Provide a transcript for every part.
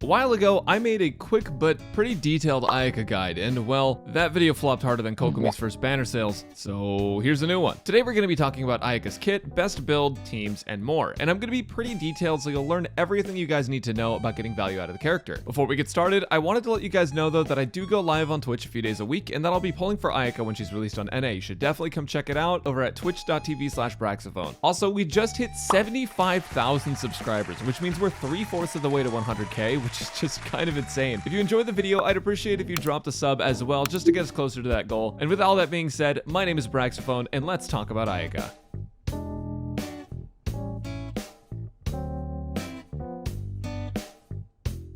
A while ago, I made a quick but pretty detailed Ayaka guide, and well, that video flopped harder than Kokomi's first banner sales, so here's a new one. Today we're going to be talking about Ayaka's kit, best build, teams, and more, and I'm going to be pretty detailed so you'll learn everything you guys need to know about getting value out of the character. Before we get started, I wanted to let you guys know though that I do go live on Twitch a few days a week, and that I'll be pulling for Ayaka when she's released on NA. You should definitely come check it out over at twitch.tv/Braxophone. Also, we just hit 75,000 subscribers, which means we're 3/4 of the way to 100k, which is just kind of insane. If you enjoyed the video, I'd appreciate if you dropped a sub as well, just to get us closer to that goal. And with all that being said, my name is Braxophone, and let's talk about Ayaka.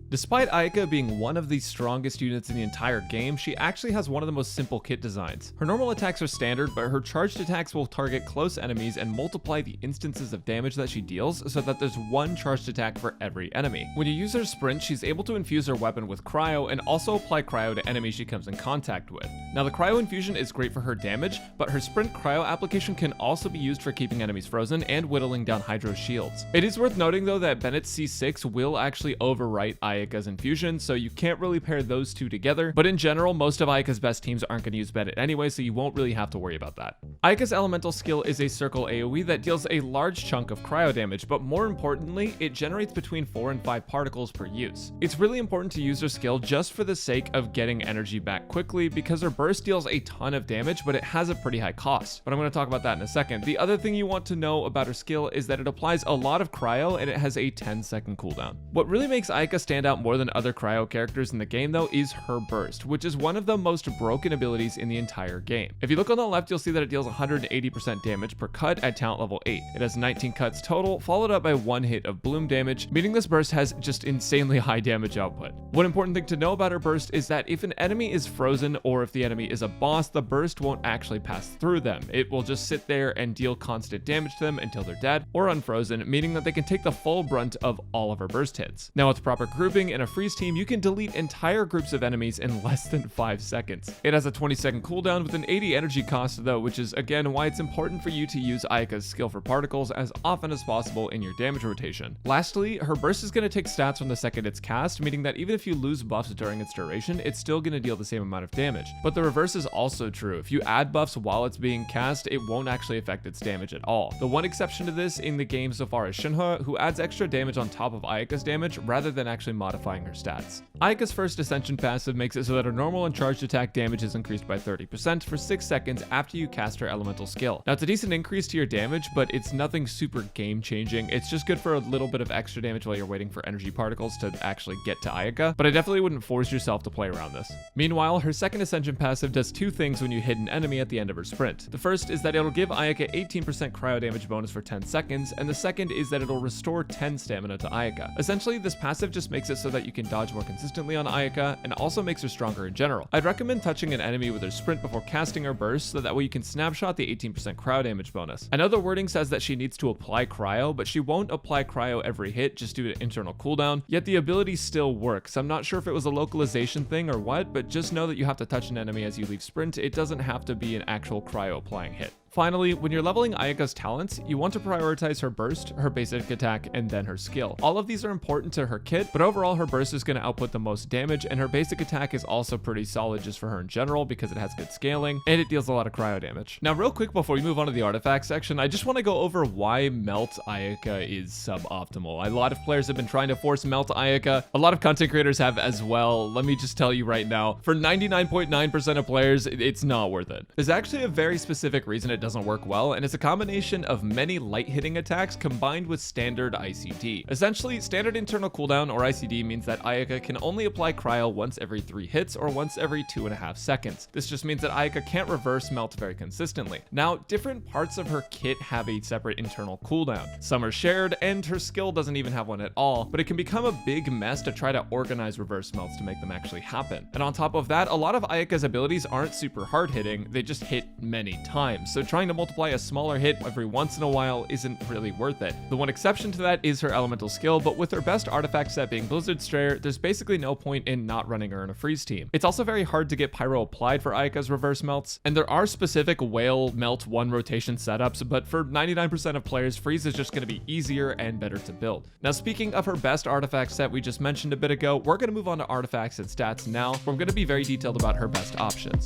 Despite Ayaka being one of the strongest units in the entire game, she actually has one of the most simple kit designs. Her normal attacks are standard, but her charged attacks will target close enemies and multiply the instances of damage that she deals so that there's one charged attack for every enemy. When you use her sprint, she's able to infuse her weapon with CRYO and also apply CRYO to enemies she comes in contact with. Now the CRYO infusion is great for her damage, but her sprint CRYO application can also be used for keeping enemies frozen and whittling down Hydro's shields. It is worth noting though that Bennett's C6 will actually overwrite Ayaka's infusion, so you can't really pair those two together, but in general, most of Ayaka's best teams aren't going to use Bennett anyway, so you won't really have to worry about that. Ayaka's elemental skill is a circle AoE that deals a large chunk of cryo damage, but more importantly, it generates between 4 and 5 particles per use. It's really important to use her skill just for the sake of getting energy back quickly, because her burst deals a ton of damage, but it has a pretty high cost. But I'm going to talk about that in a second. The other thing you want to know about her skill is that it applies a lot of cryo and it has a 10-second cooldown. What really makes Ayaka stand out more than other cryo characters in the game though is her burst, which is one of the most broken abilities in the entire game. If you look on the left, you'll see that it deals 180% damage per cut at talent level 8. It has 19 cuts total, followed up by 1 hit of bloom damage, meaning this burst has just insanely high damage output. One important thing to know about her burst is that if an enemy is frozen or if the enemy is a boss, the burst won't actually pass through them. It will just sit there and deal constant damage to them until they're dead or unfrozen, meaning that they can take the full brunt of all of her burst hits. Now with proper grouping and a freeze team, you can delete entire groups of enemies in less than 5 seconds. It has a 20-second cooldown with an 80 energy cost though, which is again why it's important for you to use Ayaka's skill for particles as often as possible in your damage rotation. Lastly, her burst is going to take stats from the second it's cast, meaning that even if you lose buffs during its duration, it's still going to deal the same amount of damage. But the reverse is also true. If you add buffs while it's being cast, it won't actually affect its damage at all. The one exception to this in the game so far is Shinha, who adds extra damage on top of Ayaka's damage rather than actually modifying her stats. Ayaka's first Ascension passive makes it so that her normal and charged attack damage is increased by 30% for 6 seconds after you cast her elemental skill. Now it's a decent increase to your damage, but it's nothing super game changing. It's just good for a little bit of extra damage while you're waiting for energy particles to actually get to Ayaka, but I definitely wouldn't force yourself to play around this. Meanwhile, her second Ascension passive does 2 things when you hit an enemy at the end of her sprint. The first is that it'll give Ayaka 18% cryo damage bonus for 10 seconds, and the second is that it'll restore 10 stamina to Ayaka. Essentially, this passive just makes it so that you can dodge more consistently on Ayaka and also makes her stronger in general. I'd recommend touching an enemy with her sprint before casting her burst so that way you can snapshot the 18% cryo damage bonus. I know the wording says that she needs to apply cryo, but she won't apply cryo every hit just due to internal cooldown, yet the ability still works. I'm not sure if it was a localization thing or what, but just know that you have to touch an enemy as you leave sprint. It doesn't have to be an actual cryo applying hit. Finally, when you're leveling Ayaka's talents, you want to prioritize her burst, her basic attack, and then her skill. All of these are important to her kit, but overall her burst is going to output the most damage, and her basic attack is also pretty solid just for her in general because it has good scaling, and it deals a lot of cryo damage. Now real quick before we move on to the artifact section, I just want to go over why Melt Ayaka is suboptimal. A lot of players have been trying to force Melt Ayaka. A lot of content creators have as well. Let me just tell you right now, for 99.9% of players, it's not worth it. There's actually a very specific reason it doesn't work well, and it's a combination of many light hitting attacks combined with standard ICD. Essentially, standard internal cooldown or ICD means that Ayaka can only apply cryo once every 3 hits or once every 2.5 seconds. This just means that Ayaka can't reverse melt very consistently. Now, different parts of her kit have a separate internal cooldown. Some are shared, and her skill doesn't even have one at all, but it can become a big mess to try to organize reverse melts to make them actually happen. And on top of that, a lot of Ayaka's abilities aren't super hard hitting, they just hit many times. So trying to multiply a smaller hit every once in a while isn't really worth it. The one exception to that is her elemental skill, but with her best artifact set being Blizzard Strayer, there's basically no point in not running her in a freeze team. It's also very hard to get Pyro applied for Ayaka's reverse melts, and there are specific whale melt 1 rotation setups, but for 99% of players, freeze is just going to be easier and better to build. Now, speaking of her best artifact set we just mentioned a bit ago, we're going to move on to artifacts and stats now, where I'm going to be very detailed about her best options.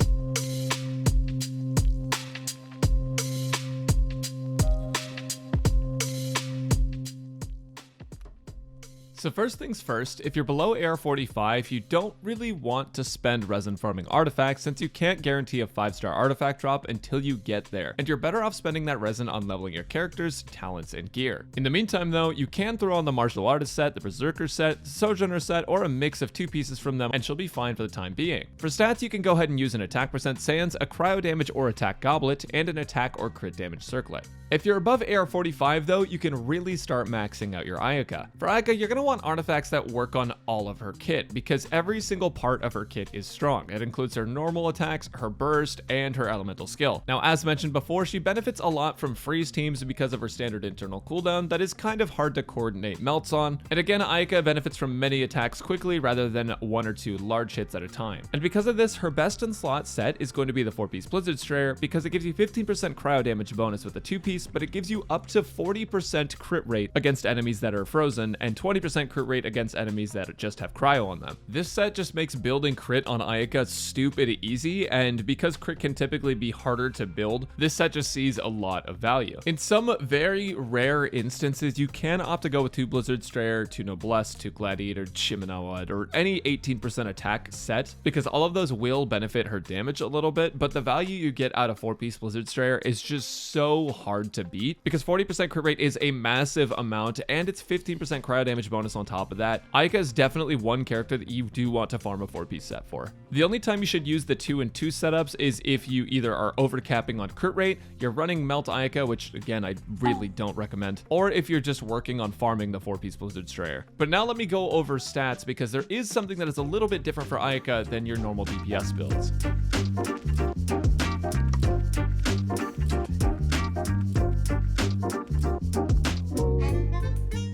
So first things first, if you're below AR 45, you don't really want to spend resin farming artifacts since you can't guarantee a 5-star artifact drop until you get there, and you're better off spending that resin on leveling your characters, talents, and gear. In the meantime though, you can throw on the Martial Artist set, the Berserker set, the Sojourner set, or a mix of 2 pieces from them, and she'll be fine for the time being. For stats, you can go ahead and use an attack percent Sans, a cryo damage or attack goblet, and an attack or crit damage circlet. If you're above AR 45 though, you can really start maxing out your Ayaka. For Ayaka, you're going to want artifacts that work on all of her kit, because every single part of her kit is strong. It includes her normal attacks, her burst, and her elemental skill. Now, as mentioned before, she benefits a lot from freeze teams because of her standard internal cooldown that is kind of hard to coordinate melts on. And again, Ayaka benefits from many attacks quickly rather than 1 or 2 large hits at a time. And because of this, her best in slot set is going to be the 4-piece Blizzard Strayer, because it gives you 15% cryo damage bonus with the 2-piece, but it gives you up to 40% crit rate against enemies that are frozen and 20% crit rate against enemies that just have cryo on them. This set just makes building crit on Ayaka stupid easy, and because crit can typically be harder to build, this set just sees a lot of value. In some very rare instances, you can opt to go with 2 Blizzard Strayer, 2 Noblesse, 2 Gladiator, Shimenawa, or any 18% attack set, because all of those will benefit her damage a little bit, but the value you get out of 4-piece Blizzard Strayer is just so hard to beat, because 40% crit rate is a massive amount, and it's 15% cryo damage bonus on top of that. Ayaka is definitely one character that you do want to farm a 4-piece set for. The only time you should use the 2 and 2 setups is if you either are overcapping on crit rate, you're running Melt Ayaka, which again I really don't recommend, or if you're just working on farming the 4-piece Blizzard Strayer. But now let me go over stats, because there is something that is a little bit different for Ayaka than your normal DPS builds.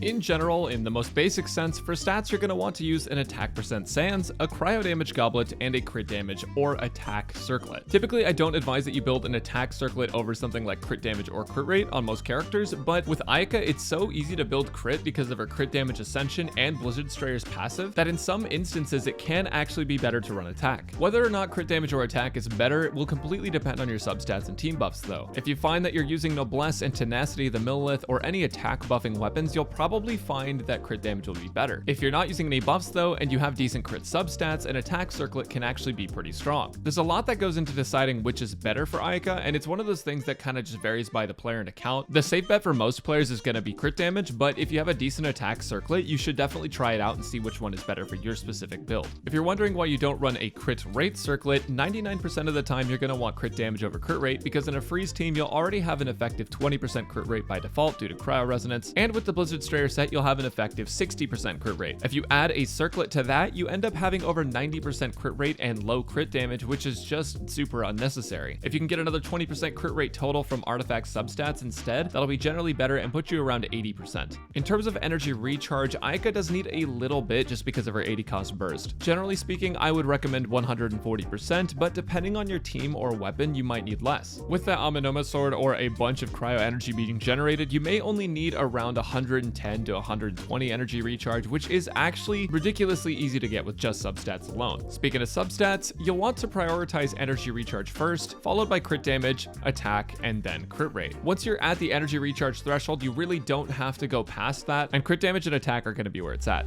In general, in the most basic sense, for stats you're going to want to use an attack percent Sans, a cryo damage goblet, and a crit damage or attack circlet. Typically, I don't advise that you build an attack circlet over something like crit damage or crit rate on most characters, but with Ayaka, it's so easy to build crit because of her crit damage ascension and Blizzard Strayer's passive that in some instances it can actually be better to run attack. Whether or not crit damage or attack is better will completely depend on your substats and team buffs though. If you find that you're using Noblesse and Tenacity the Millilith or any attack buffing weapons, you'll probably find that crit damage will be better. If you're not using any buffs though, and you have decent crit substats, an attack circlet can actually be pretty strong. There's a lot that goes into deciding which is better for Ayaka, and it's one of those things that kind of just varies by the player and account. The safe bet for most players is going to be crit damage, but if you have a decent attack circlet, you should definitely try it out and see which one is better for your specific build. If you're wondering why you don't run a crit rate circlet, 99% of the time you're going to want crit damage over crit rate, because in a freeze team you'll already have an effective 20% crit rate by default due to cryo resonance, and with the Blizzard Strayer set you'll have an effective 60% crit rate. If you add a circlet to that, you end up having over 90% crit rate and low crit damage, which is just super unnecessary. If you can get another 20% crit rate total from artifact substats instead, that'll be generally better and put you around 80%. In terms of energy recharge, Ayaka does need a little bit just because of her 80 cost burst. Generally speaking, I would recommend 140%, but depending on your team or weapon, you might need less. With the Amenoma sword or a bunch of cryo energy being generated, you may only need around 110 to 120 energy recharge, which is actually ridiculously easy to get with just substats alone. Speaking of substats, you'll want to prioritize energy recharge first, followed by crit damage, attack, and then crit rate. Once you're at the energy recharge threshold, you really don't have to go past that, and crit damage and attack are going to be where it's at.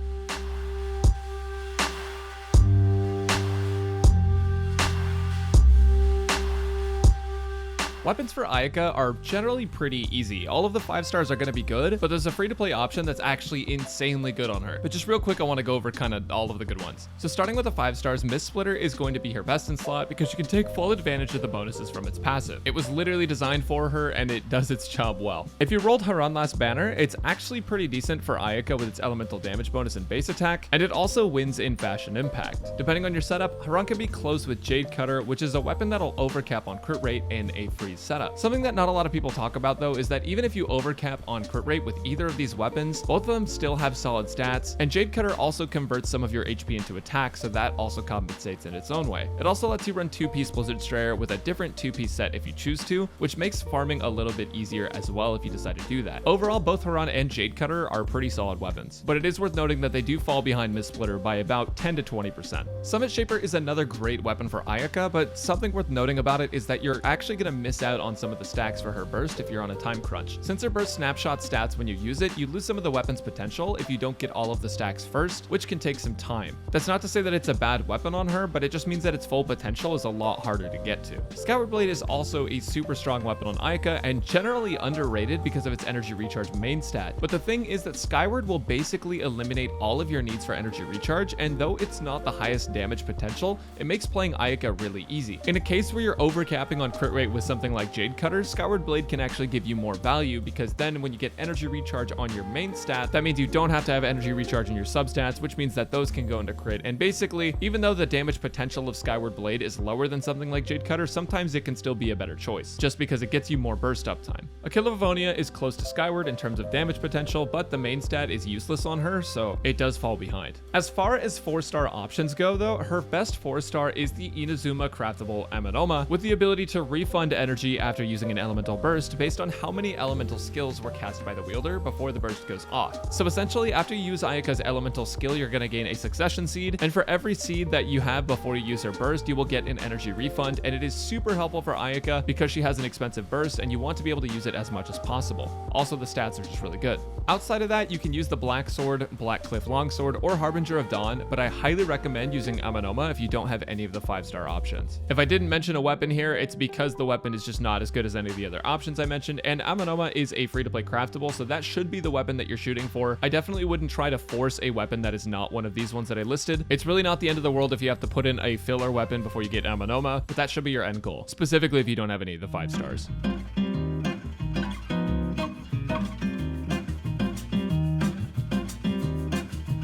Weapons for Ayaka are generally pretty easy. All of the 5 stars are going to be good, but there's a free-to-play option that's actually insanely good on her. But just real quick, I want to go over kind of all of the good ones. So starting with the 5 stars, Mist Splitter is going to be her best in slot because you can take full advantage of the bonuses from its passive. It was literally designed for her and it does its job well. If you rolled Haran last banner, it's actually pretty decent for Ayaka with its elemental damage bonus and base attack, and it also wins in Fashion Impact. Depending on your setup, Haran can be close with Jade Cutter, which is a weapon that'll overcap on crit rate in a freeze 2P setup. Something that not a lot of people talk about though is that even if you overcap on crit rate with either of these weapons, both of them still have solid stats, and Jade Cutter also converts some of your HP into attack, so that also compensates in its own way. It also lets you run 2-piece Blizzard Strayer with a different 2-piece set if you choose to, which makes farming a little bit easier as well if you decide to do that. Overall, both Haran and Jade Cutter are pretty solid weapons, but it is worth noting that they do fall behind Mist Splitter by about 10 to 20%. Summit Shaper is another great weapon for Ayaka, but something worth noting about it is that you're actually going to miss out on some of the stacks for her burst if you're on a time crunch. Since her burst snapshot stats when you use it, you lose some of the weapon's potential if you don't get all of the stacks first, which can take some time. That's not to say that it's a bad weapon on her, but it just means that its full potential is a lot harder to get to. Skyward Blade is also a super strong weapon on Ayaka and generally underrated because of its energy recharge main stat, but the thing is that Skyward will basically eliminate all of your needs for energy recharge, and though it's not the highest damage potential, it makes playing Ayaka really easy. In a case where you're overcapping on crit rate with something like Jade Cutter, Skyward Blade can actually give you more value because then when you get energy recharge on your main stat, that means you don't have to have energy recharge in your substats, which means that those can go into crit. And basically, even though the damage potential of Skyward Blade is lower than something like Jade Cutter, sometimes it can still be a better choice, just because it gets you more burst uptime. Aquila Livonia is close to Skyward in terms of damage potential, but the main stat is useless on her, so it does fall behind. As far as 4-star options go though, her best 4-star is the Inazuma craftable Amanoma, with the ability to refund energy after using an elemental burst based on how many elemental skills were cast by the wielder before the burst goes off. So essentially, after you use Ayaka's elemental skill, you're going to gain a succession seed, and for every seed that you have before you use her burst, you will get an energy refund, and it is super helpful for Ayaka because she has an expensive burst and you want to be able to use it as much as possible. Also, the stats are just really good. Outside of that, you can use the Black Sword, Black Cliff Longsword, or Harbinger of Dawn, but I highly recommend using Amanoma if you don't have any of the 5-star options. If I didn't mention a weapon here, it's because the weapon is just not as good as any of the other options I mentioned, and Amanoma is a free-to-play craftable, so that should be the weapon that you're shooting for. I definitely wouldn't try to force a weapon that is not one of these ones that I listed. It's really not the end of the world if you have to put in a filler weapon before you get Amanoma, but that should be your end goal, specifically if you don't have any of the 5 stars.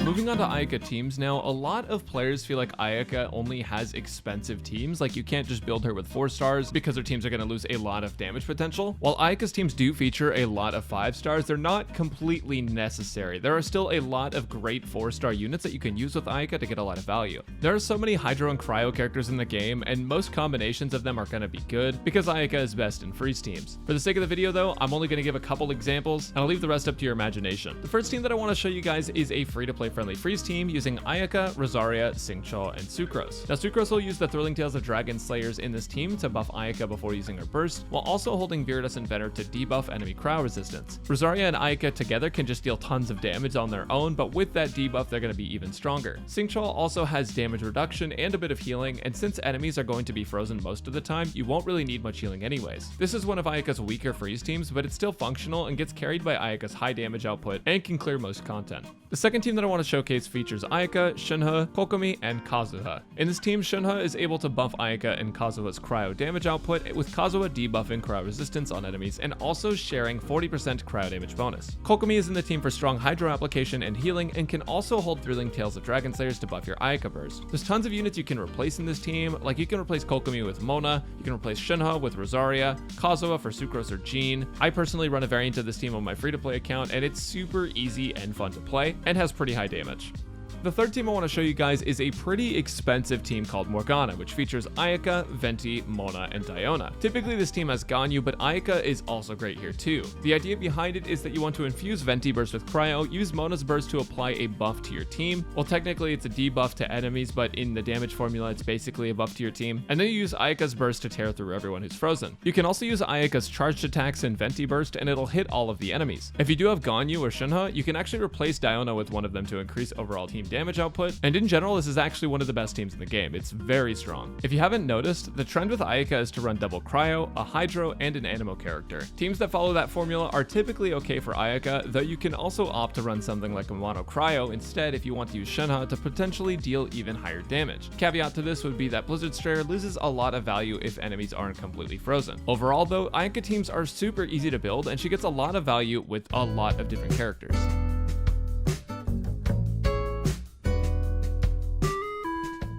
Moving on to Ayaka teams now, a lot of players feel like Ayaka only has expensive teams, like you can't just build her with 4 stars because her teams are going to lose a lot of damage potential. While Ayaka's teams do feature a lot of 5 stars, they're not completely necessary. There are still a lot of great 4-star units that you can use with Ayaka to get a lot of value. There are so many Hydro and Cryo characters in the game, and most combinations of them are going to be good because Ayaka is best in freeze teams. For the sake of the video though, I'm only going to give a couple examples, and I'll leave the rest up to your imagination. The first team that I want to show you guys is a free-to-play friendly freeze team using Ayaka, Rosaria, Xingqiu, and Sucrose. Now Sucrose will use the Thrilling Tales of Dragon Slayers in this team to buff Ayaka before using her burst, while also holding Viridescent Venom to debuff enemy cryo resistance. Rosaria and Ayaka together can just deal tons of damage on their own, but with that debuff they're going to be even stronger. Xingqiu also has damage reduction and a bit of healing, and since enemies are going to be frozen most of the time, you won't really need much healing anyways. This is one of Ayaka's weaker freeze teams, but it's still functional and gets carried by Ayaka's high damage output and can clear most content. The second team that I want to showcase features Ayaka, Shinha, Kokomi, and Kazuha. In this team, Shinha is able to buff Ayaka and Kazuha's cryo damage output, with Kazuha debuffing cryo resistance on enemies and also sharing 40% cryo damage bonus. Kokomi is in the team for strong hydro application and healing, and can also hold Thrilling Tales of Dragon Slayers to buff your Ayaka burst. There's tons of units you can replace in this team, like you can replace Kokomi with Mona, you can replace Shinha with Rosaria, Kazuha for Sucrose or Jean. I personally run a variant of this team on my free-to-play account, and it's super easy and fun to play, and has pretty high damage. The third team I want to show you guys is a pretty expensive team called Morgana, which features Ayaka, Venti, Mona, and Diona. Typically this team has Ganyu, but Ayaka is also great here too. The idea behind it is that you want to infuse Venti burst with Cryo, use Mona's burst to apply a buff to your team. Well, technically it's a debuff to enemies, but in the damage formula it's basically a buff to your team. And then you use Ayaka's burst to tear through everyone who's frozen. You can also use Ayaka's charged attacks and Venti burst, and it'll hit all of the enemies. If you do have Ganyu or Shinha, you can actually replace Diona with one of them to increase overall team damage output, and in general this is actually one of the best teams in the game. It's very strong. If you haven't noticed, the trend with Ayaka is to run double Cryo, a Hydro, and an Animo character. Teams that follow that formula are typically okay for Ayaka, though you can also opt to run something like a Mono Cryo instead if you want to use Shinha to potentially deal even higher damage. Caveat to this would be that Blizzard Strayer loses a lot of value if enemies aren't completely frozen. Overall though, Ayaka teams are super easy to build, and she gets a lot of value with a lot of different characters.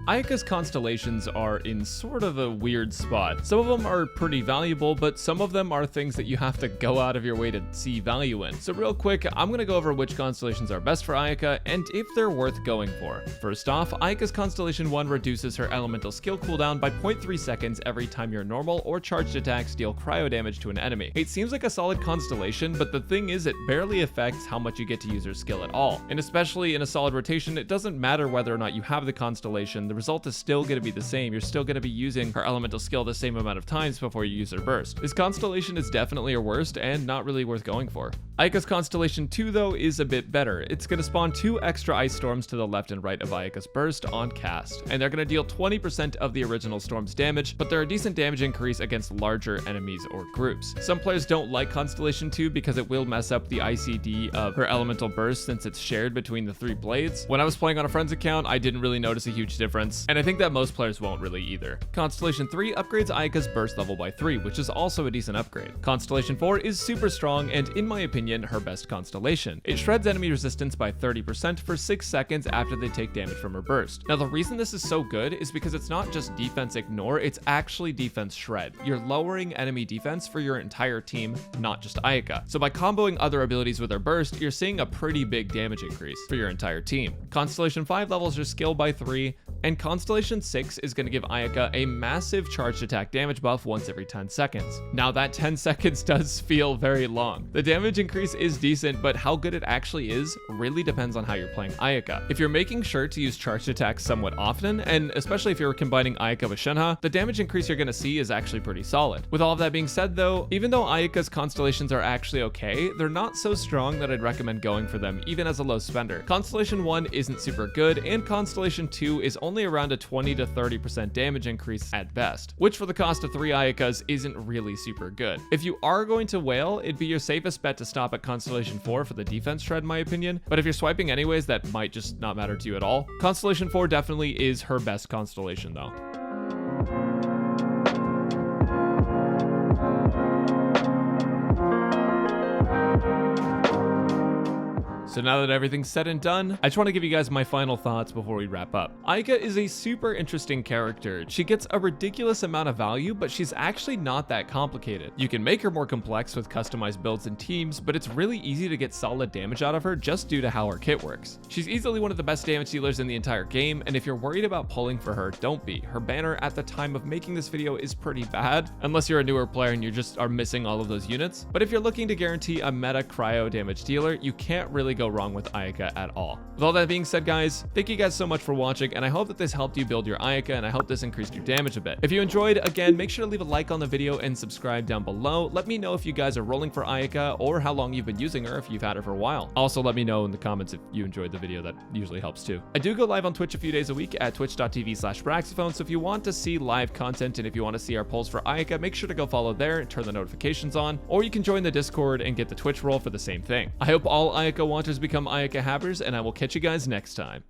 Ayaka's constellations are in sort of a weird spot. Some of them are pretty valuable, but some of them are things that you have to go out of your way to see value in. So real quick, I'm gonna go over which constellations are best for Ayaka and if they're worth going for. First off, Ayaka's Constellation 1 reduces her elemental skill cooldown by 0.3 seconds every time your normal or charged attacks deal cryo damage to an enemy. It seems like a solid constellation, but the thing is it barely affects how much you get to use her skill at all. And especially in a solid rotation, it doesn't matter whether or not you have the constellation, the result is still going to be the same. You're still going to be using her elemental skill the same amount of times before you use her burst. This constellation is definitely her worst and not really worth going for. Ayaka's Constellation 2 though is a bit better. It's going to spawn 2 extra ice storms to the left and right of Ayaka's burst on cast, and they're going to deal 20% of the original storm's damage, but they're a decent damage increase against larger enemies or groups. Some players don't like Constellation 2 because it will mess up the ICD of her elemental burst since it's shared between the 3 blades. When I was playing on a friend's account, I didn't really notice a huge difference, and I think that most players won't really either. Constellation 3 upgrades Ayaka's burst level by 3, which is also a decent upgrade. Constellation 4 is super strong and, in my opinion, her best constellation. It shreds enemy resistance by 30% for 6 seconds after they take damage from her burst. Now the reason this is so good is because it's not just defense ignore, it's actually defense shred. You're lowering enemy defense for your entire team, not just Ayaka. So by comboing other abilities with her burst, you're seeing a pretty big damage increase for your entire team. Constellation 5 levels her skill by 3, and Constellation 6 is going to give Ayaka a massive charged attack damage buff once every 10 seconds. Now that 10 seconds does feel very long. The damage increase is decent, but how good it actually is really depends on how you're playing Ayaka. If you're making sure to use charged attacks somewhat often, and especially if you're combining Ayaka with Shenhe, the damage increase you're going to see is actually pretty solid. With all of that being said though, even though Ayaka's constellations are actually okay, they're not so strong that I'd recommend going for them even as a low spender. Constellation 1 isn't super good, and Constellation 2 is only around a 20 to 30% damage increase at best, which for the cost of 3 Ayakas isn't really super good. If you are going to whale, it'd be your safest bet to stop at Constellation 4 for the defense shred in my opinion, but if you're swiping anyways, that might just not matter to you at all. Constellation 4 definitely is her best constellation though. So now that everything's said and done, I just want to give you guys my final thoughts before we wrap up. Ayaka is a super interesting character. She gets a ridiculous amount of value, but she's actually not that complicated. You can make her more complex with customized builds and teams, but it's really easy to get solid damage out of her just due to how her kit works. She's easily one of the best damage dealers in the entire game, and if you're worried about pulling for her, don't be. Her banner at the time of making this video is pretty bad, unless you're a newer player and you just are missing all of those units. But if you're looking to guarantee a meta cryo damage dealer, you can't really go wrong with Ayaka at all. With all that being said, guys, thank you guys so much for watching, and I hope that this helped you build your Ayaka, and I hope this increased your damage a bit. If you enjoyed, again, make sure to leave a like on the video and subscribe down below. Let me know if you guys are rolling for Ayaka or how long you've been using her if you've had her for a while. Also, let me know in the comments if you enjoyed the video. That usually helps too. I do go live on Twitch a few days a week at twitch.tv/Braxophone, so if you want to see live content and if you want to see our polls for Ayaka, make sure to go follow there and turn the notifications on, or you can join the Discord and get the Twitch roll for the same thing. I hope all Ayaka wanters become Ayaka havers, and I will catch you guys next time.